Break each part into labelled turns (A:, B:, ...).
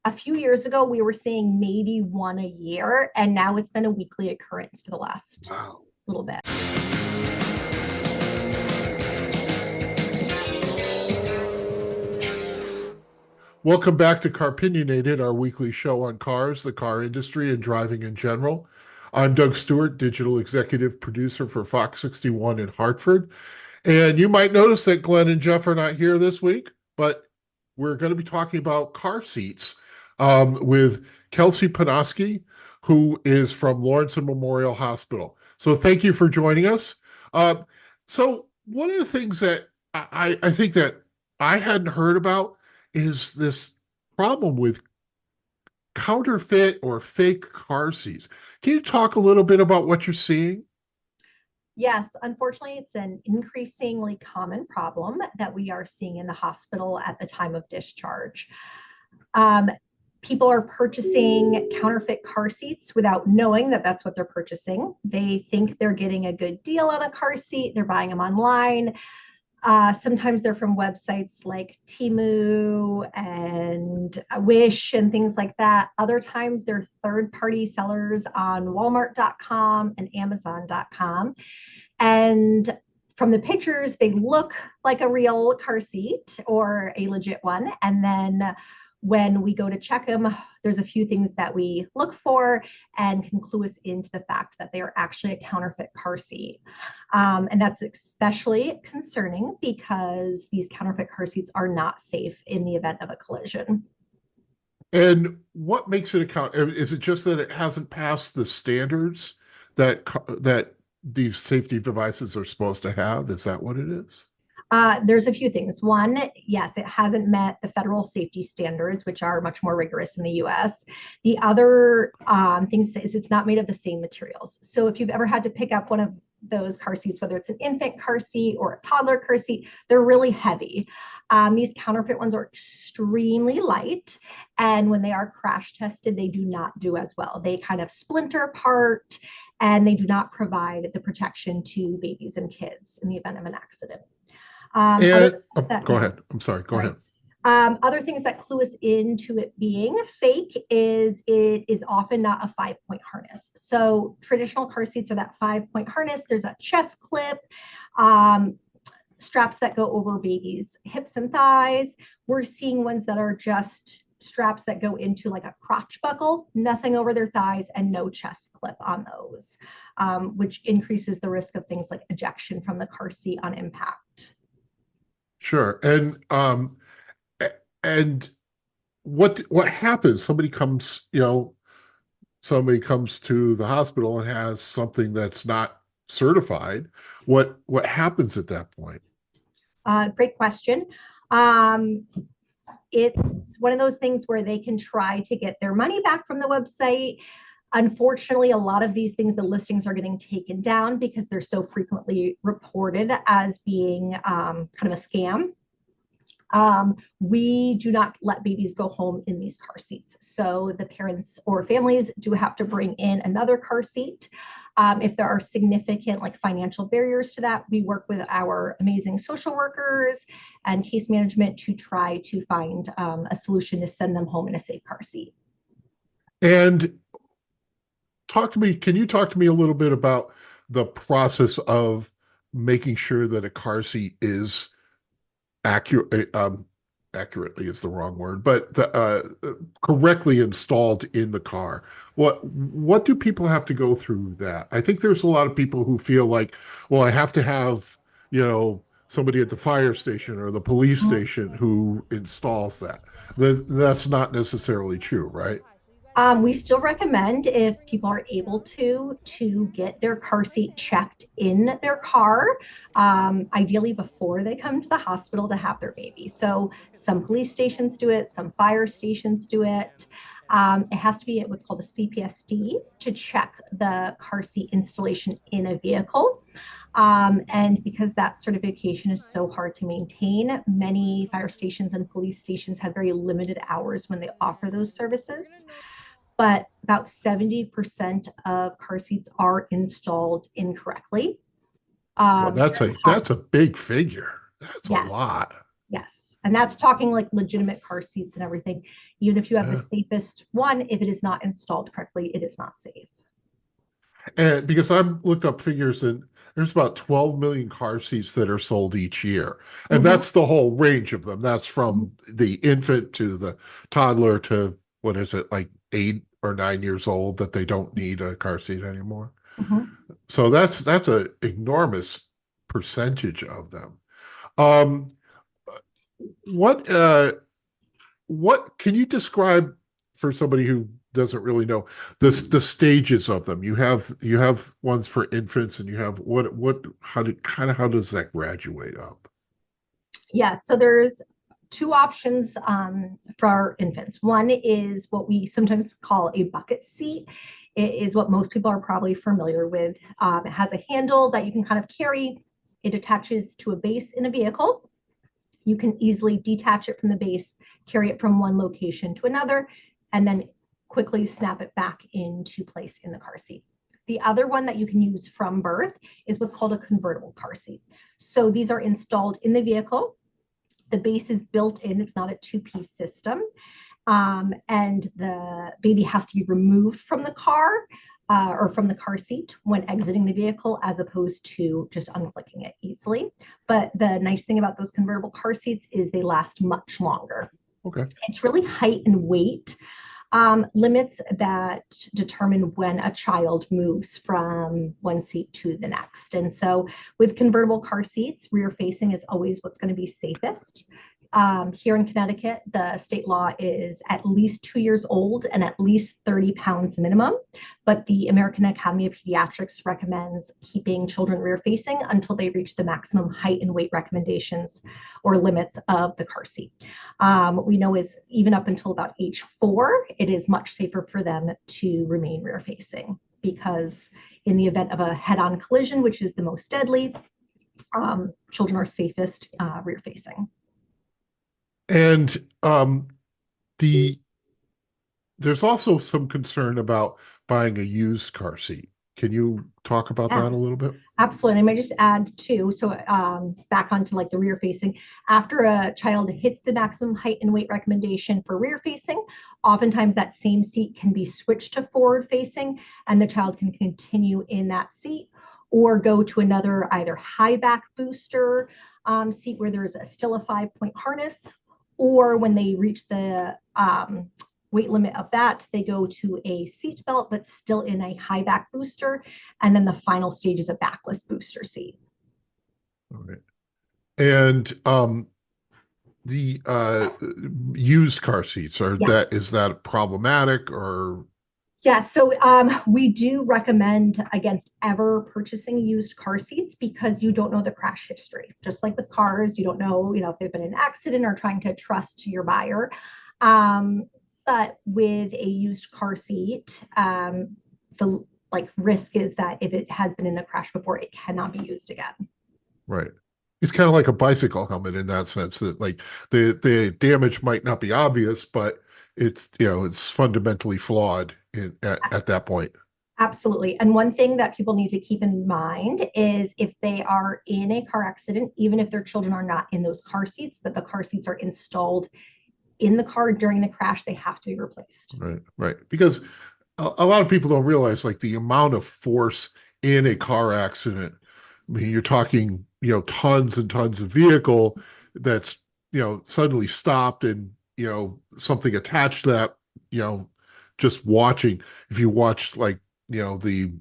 A: A few years ago, we were seeing maybe one a year, and now it's been a weekly occurrence for the last
B: Wow.
A: little bit.
B: Welcome back to Car-Pinionated, our weekly show on cars, the car industry, and driving in general. I'm Doug Stewart, digital executive producer for Fox 61 in Hartford. And you might notice that Glenn and Jeff are not here this week, but we're going to be talking about car seats with Kelsey Panoski, who is from Lawrence and Memorial Hospital. So thank you for joining us. So one of the things that I think that I hadn't heard about is this problem with counterfeit or fake car seats. Can you talk a little bit about what you're seeing?
A: Yes, unfortunately, it's an increasingly common problem that we are seeing in the hospital at the time of discharge. Um, People are purchasing counterfeit car seats without knowing that that's what they're purchasing. They think they're getting a good deal on a car seat, they're buying them online. Sometimes they're from websites like Temu and Wish and things like that. Other times they're third-party sellers on Walmart.com and Amazon.com. And from the pictures, they look like a real car seat or a legit one. And then when we go to check them, there's a few things that we look for and can clue us into the fact that they are actually a counterfeit car seat. And that's especially concerning because these counterfeit car seats are not safe in the event of a collision.
B: And what makes it a count? Is it just that it hasn't passed the standards that these safety devices are supposed to have? Is that what it is?
A: There's a few things. One, yes, it hasn't met the federal safety standards, which are much more rigorous in the US. The other things is it's not made of the same materials. So if you've ever had to pick up one of those car seats, whether it's an infant car seat or a toddler car seat, they're really heavy. These counterfeit ones are extremely light. And when they are crash tested, they do not do as well. They kind of splinter apart and they do not provide the protection to babies and kids in the event of an accident.
B: And go
A: Yeah,
B: ahead. I'm sorry. Go
A: sorry.
B: ahead.
A: Other things that clue us into it being fake is it is often not a 5-point harness. So traditional car seats are that 5-point harness. There's a chest clip, straps that go over babies' hips and thighs. We're seeing ones that are just straps that go into like a crotch buckle, nothing over their thighs, and no chest clip on those, which increases the risk of things like ejection from the car seat on impact.
B: Sure. And what happens? Somebody comes to the hospital and has something that's not certified. What happens at that point?
A: Great question. Um, it's one of those things where they can try to get their money back from the website. Unfortunately, a lot of these things, the listings are getting taken down because they're so frequently reported as being kind of a scam. We do not let babies go home in these car seats. So the parents or families do have to bring in another car seat. If there are significant like financial barriers to that, we work with our amazing social workers and case management to try to find a solution to send them home in a safe car seat.
B: And can you talk to me a little bit about the process of making sure that a car seat is accurate, accurately is the wrong word, but correctly installed in the car. What do people have to go through that? I think there's a lot of people who feel like, well, I have to have, somebody at the fire station or the police station who installs that. That's not necessarily true, right?
A: We still recommend if people are able to get their car seat checked in their car, ideally before they come to the hospital to have their baby. So some police stations do it, some fire stations do it. It has to be at what's called a CPSD to check the car seat installation in a vehicle. And because that certification is so hard to maintain, many fire stations and police stations have very limited hours when they offer those services, but about 70% of car seats are installed incorrectly.
B: Well,
A: Um,
B: that's a big figure. That's a
A: yes,
B: lot.
A: yes. And that's talking like legitimate car seats and everything. Even if you have the safest one, if it is not installed correctly, it is not safe.
B: And because I've looked up figures and there's about 12 million car seats that are sold each year. And
A: Mm-hmm.
B: that's the whole range of them. That's
A: Mm-hmm.
B: from the infant to the toddler to what is it, like 8 or 9 years old that they don't need a car seat anymore.
A: Mm-hmm.
B: So that's a enormous percentage of them. Um, what what can you describe for somebody who doesn't really know the stages of them? You have ones for infants and you have what how do kind of how does that graduate up?
A: Yeah, so there's two options for our infants. One is what we sometimes call a bucket seat. It is what most people are probably familiar with. It has a handle that you can kind of carry. It attaches to a base in a vehicle. You can easily detach it from the base, carry it from one location to another, and then quickly snap it back into place in the car seat. The other one that you can use from birth is what's called a convertible car seat. So these are installed in the vehicle. The base is built in, it's not a two-piece system. And the baby has to be removed from the car or from the car seat when exiting the vehicle, as opposed to just unclicking it easily. But the nice thing about those convertible car seats is they last much longer.
B: Okay.
A: It's really height and weight limits that determine when a child moves from one seat to the next. And so with convertible car seats, rear facing is always what's going to be safest. Here in Connecticut, the state law is at least 2 years old and at least 30 pounds minimum. But the American Academy of Pediatrics recommends keeping children rear facing until they reach the maximum height and weight recommendations or limits of the car seat. We know is even up until about age 4, it is much safer for them to remain rear facing, because in the event of a head-on collision, which is the most deadly, children are safest rear facing.
B: And the there's also some concern about buying a used car seat. Can you talk about
A: Yeah.
B: that a little bit?
A: Absolutely. And I might just add too, so back onto like the rear facing, after a child hits the maximum height and weight recommendation for rear facing, oftentimes that same seat can be switched to forward facing and the child can continue in that seat or go to another either high back booster seat where there's still a 5-point harness, or when they reach the weight limit of that, they go to a seat belt, but still in a high back booster. And then the final stage is a backless booster seat.
B: All right. And the used car seats
A: Yeah.
B: is that problematic or
A: Yeah, so we do recommend against ever purchasing used car seats because you don't know the crash history. Just like with cars, you don't know, if they've been in an accident or trying to trust your buyer. But with a used car seat, the risk is that if it has been in a crash before, it cannot be used again.
B: right? It's kind of like a bicycle helmet in that sense that like the damage might not be obvious, but it's fundamentally flawed at that point.
A: Absolutely. And one thing that people need to keep in mind is if they are in a car accident, even if their children are not in those car seats, but the car seats are installed in the car during the crash, they have to be replaced.
B: Right, right. Because a lot of people don't realize like the amount of force in a car accident. I mean, you're talking, tons and tons of vehicle that's, suddenly stopped and, something attached to that, you know, just watching. If you watch like, the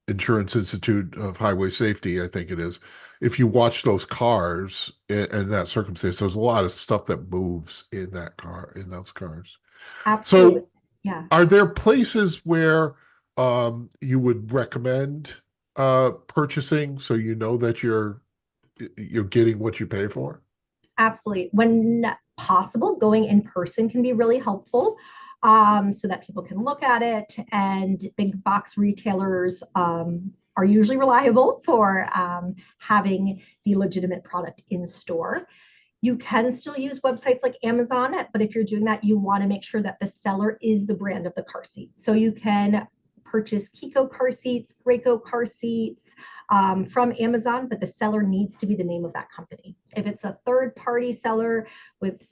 B: Insurance Institute of Highway Safety, I think it is. If you watch those cars in that circumstance, there's a lot of stuff that moves in that car, in those cars.
A: Absolutely.
B: So
A: Yeah.
B: are there places where you would recommend purchasing so you know that you're getting what you pay for?
A: Absolutely. When possible, going in person can be really helpful so that people can look at it. And big box retailers are usually reliable for having the legitimate product in store. You can still use websites like Amazon, but if you're doing that, you want to make sure that the seller is the brand of the car seat. So you can purchase Kiko car seats, Graco car seats from Amazon, but the seller needs to be the name of that company. If it's a third-party seller with,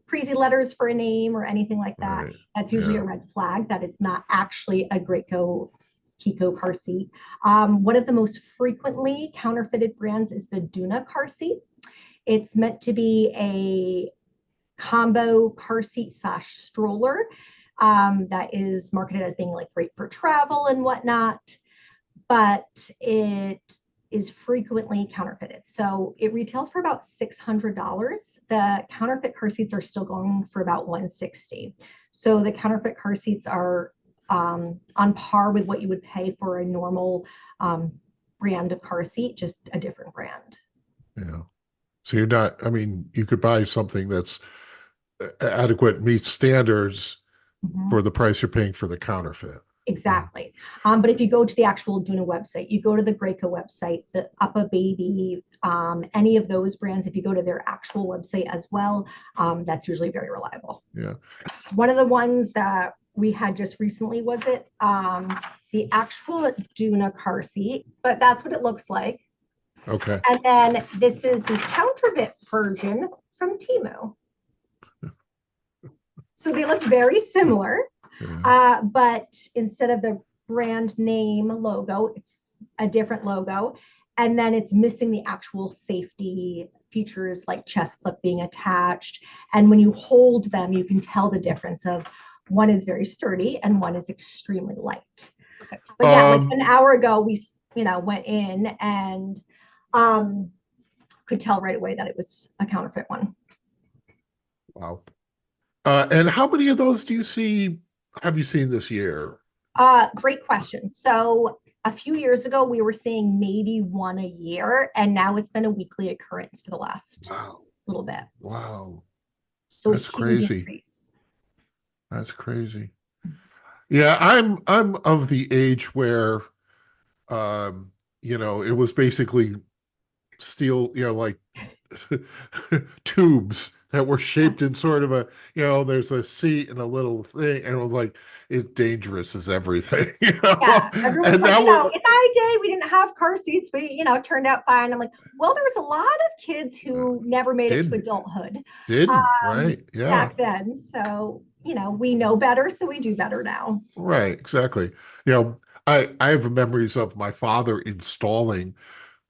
A: crazy letters for a name or anything like that,
B: Right.
A: that's usually
B: Yeah.
A: a red flag that it's not actually a Graco Kiko car seat. One of the most frequently counterfeited brands is the Duna car seat. It's meant to be a combo car seat / stroller that is marketed as being like great for travel and whatnot, but it is frequently counterfeited. So it retails for about $600. The counterfeit car seats are still going for about $160. So the counterfeit car seats are on par with what you would pay for a normal brand of car seat, just a different brand.
B: Yeah. So you're not, I mean, you could buy something that's adequate, meets standards
A: Mhm.
B: for the price you're paying for the counterfeit. Yeah.
A: Exactly. But if you go to the actual Duna website, you go to the Graco website, the Uppa Baby, any of those brands, if you go to their actual website as well, that's usually very reliable.
B: Yeah.
A: One of the ones that we had just recently was the actual Duna car seat, but that's what it looks like.
B: Okay.
A: And then this is the counterfeit version from Temu. So they look very similar.
B: Yeah.
A: But instead of the brand name logo, it's a different logo. And then it's missing the actual safety features like chest clip being attached. And when you hold them, you can tell the difference of one is very sturdy and one is extremely light. But yeah, like an hour ago, we went in and could tell right away that it was a counterfeit one.
B: Wow. And how many of those have you seen this year?
A: Great question. So a few years ago, we were seeing maybe one a year, and now it's been a weekly occurrence for the last
B: Wow.
A: little bit.
B: Wow.
A: So a
B: That's
A: huge
B: crazy.
A: increase.
B: That's crazy. Yeah, I'm of the age where it was basically steel, like tubes that were
A: Yeah.
B: shaped in sort of a, there's a seat and a little thing, and it was like, it's dangerous as everything,
A: Yeah, everyone's
B: And
A: like,
B: now
A: in my day, we didn't have car seats. We, it turned out fine. I'm like, well, there was a lot of kids who never made it to
B: didn't
A: adulthood
B: didn't right? Yeah,
A: back then. So, we know better, so we do better now.
B: right, exactly. I have memories of my father installing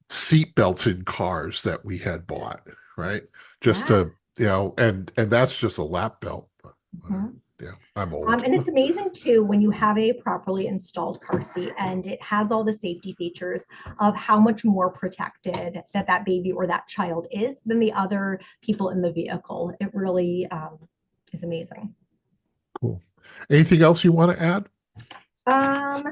B: seat belts in cars that we had bought, right? Just
A: Yeah.
B: to, and that's just a lap belt, but whatever.
A: Mhm.
B: Yeah, I'm old.
A: And it's amazing too when you have a properly installed car seat and it has all the safety features of how much more protected that baby or that child is than the other people in the vehicle. It really is amazing.
B: Cool. Anything else you want to add?
A: Um,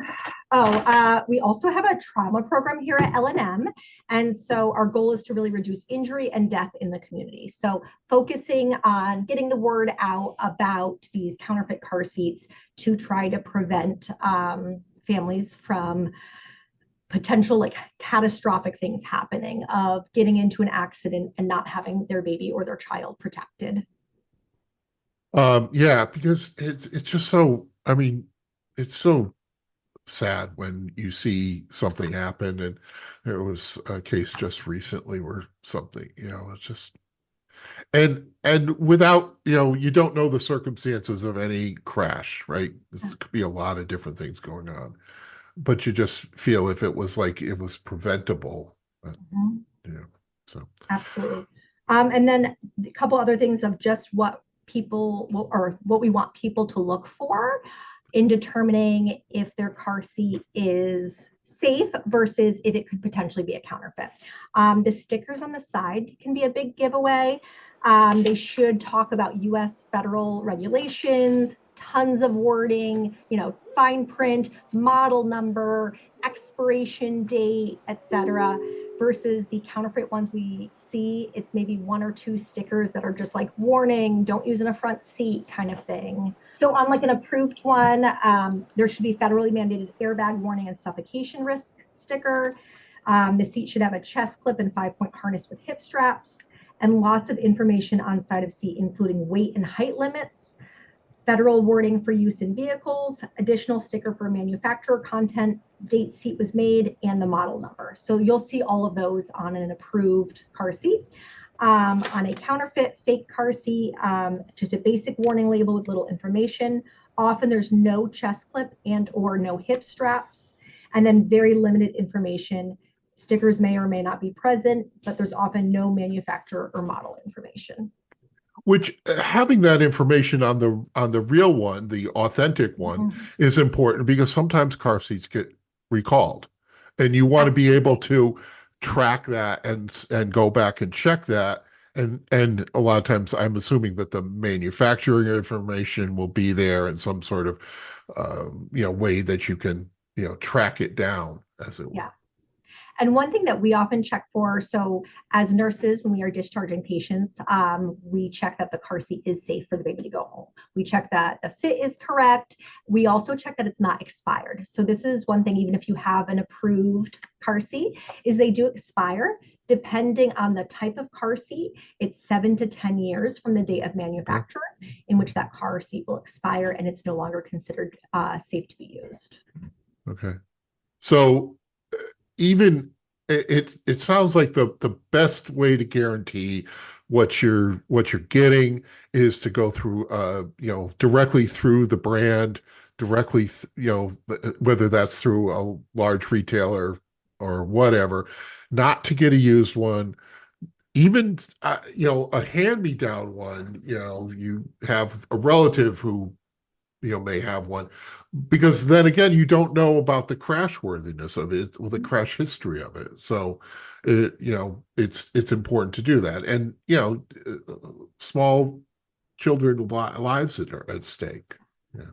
A: we also have a trauma program here at L&M. And so our goal is to really reduce injury and death in the community. So focusing on getting the word out about these counterfeit car seats to try to prevent families from potential like catastrophic things happening of getting into an accident and not having their baby or their child protected.
B: Yeah, because it's just so, I mean, it's so sad when you see something happen, and there was a case just recently where something, it's just, and without, you don't know the circumstances of any crash, right? This could be a lot of different things going on, but you just feel if it was like it was preventable,
A: Mhm.
B: yeah. So,
A: Absolutely. And then a couple other things of just what people or what we want people to look for in determining if their car seat is safe versus if it could potentially be a counterfeit. The stickers on the side can be a big giveaway. They should talk about US federal regulations, tons of wording, fine print, model number, expiration date, etc. Versus the counterfeit ones we see, it's maybe one or two stickers that are just like warning, don't use in a front seat kind of thing. So on like an approved one, there should be federally mandated airbag warning and suffocation risk sticker. The seat should have a chest clip and 5-point harness with hip straps and lots of information on side of seat, including weight and height limits. Federal warning for use in vehicles, additional sticker for manufacturer content, date seat was made, and the model number. So you'll see all of those on an approved car seat. On a counterfeit fake car seat, just a basic warning label with little information. Often there's no chest clip and or no hip straps, and then very limited information. Stickers may or may not be present, but there's often no manufacturer or model information.
B: Which having that information on the real one, the authentic one, is important because sometimes car seats get recalled, and you want to be able to track that and go back and check that. And a lot of times, I'm assuming that the manufacturing information will be there in some sort of way that you can track it down, as it were.
A: Yeah. And one thing that we often check for, so as nurses, when we are discharging patients, we check that the car seat is safe for the baby to go home. We check that the fit is correct. We also check that it's not expired. So this is one thing, even if you have an approved car seat, is they do expire. Depending on the type of car seat, it's 7 to 10 years from the date of manufacture in which that car seat will expire and it's no longer considered safe to be used.
B: Okay. So even it sounds like the best way to guarantee what you're getting is to go through directly through the brand, directly whether that's through a large retailer or whatever, not to get a used one. Even a hand-me-down one, you have a relative who may have one, because then again, you don't know about the crash worthiness of it or the crash history of it. So, it's important to do that. And, small children lives that are at stake. Yeah.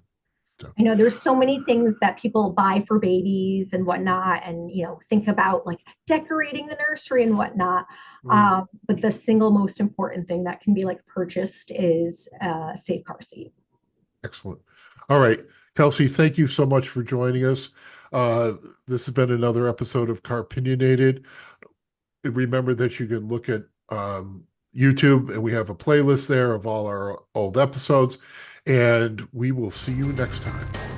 B: So.
A: There's so many things that people buy for babies and whatnot, and, think about like decorating the nursery and whatnot. But the single most important thing that can be like purchased is a safe car seat.
B: Excellent. All right, Kelsey, thank you so much for joining us. This has been another episode of Car-Pinionated. Remember that you can look at YouTube, and we have a playlist there of all our old episodes, and we will see you next time.